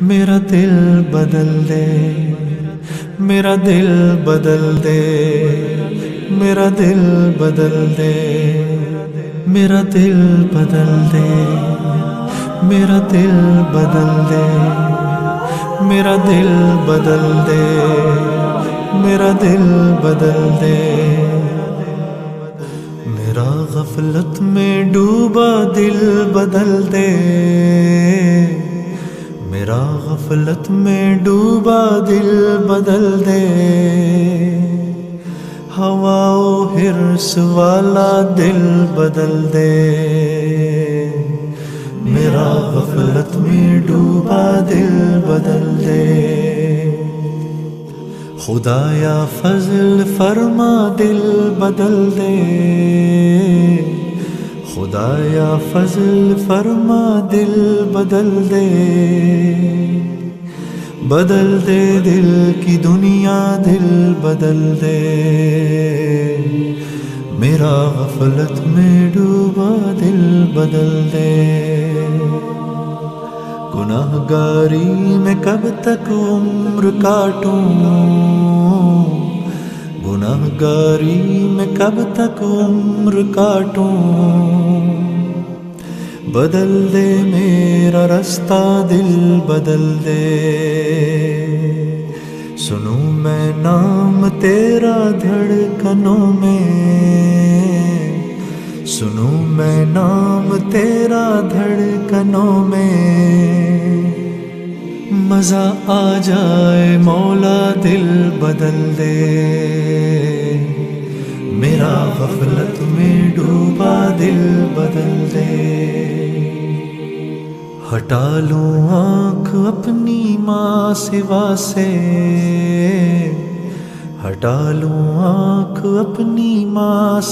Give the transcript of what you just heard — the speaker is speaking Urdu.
میرا دل بدل دے، میرا دل بدل دے، میرا دل بدل دے، میرا دل بدل دے، میرا دل بدل دے، میرا دل بدل دے، میرا دل بدل دے، میرا غفلت میں ڈوبا دل بدل دے، میرا غفلت میں ڈوبا دل بدل دے، ہوا و حرص والا دل بدل دے، میرا غفلت میں ڈوبا دل بدل دے، خدایا فضل فرما دل بدل دے، خدایا فضل فرما دل بدل دے، بدل دے دل کی دنیا دل بدل دے، میرا غفلت میں ڈوبا دل بدل دے، گناہ گاری میں کب تک عمر کاٹوں، گناہ گاری میں کب تک عمر کاٹوں، بدل دے میرا رستہ دل بدل دے، سنوں میں نام تیرا دھڑکنوں میں، سنوں میں نام تیرا دھڑکنوں میں، مزہ آ جائے مولا دل بدل دے، میرا غفلت میں ڈوبا دل بدل دے، ہٹا لوں آنکھ اپنی ماں سوا سے، ہٹا لوں آنکھ اپنی ماں سے،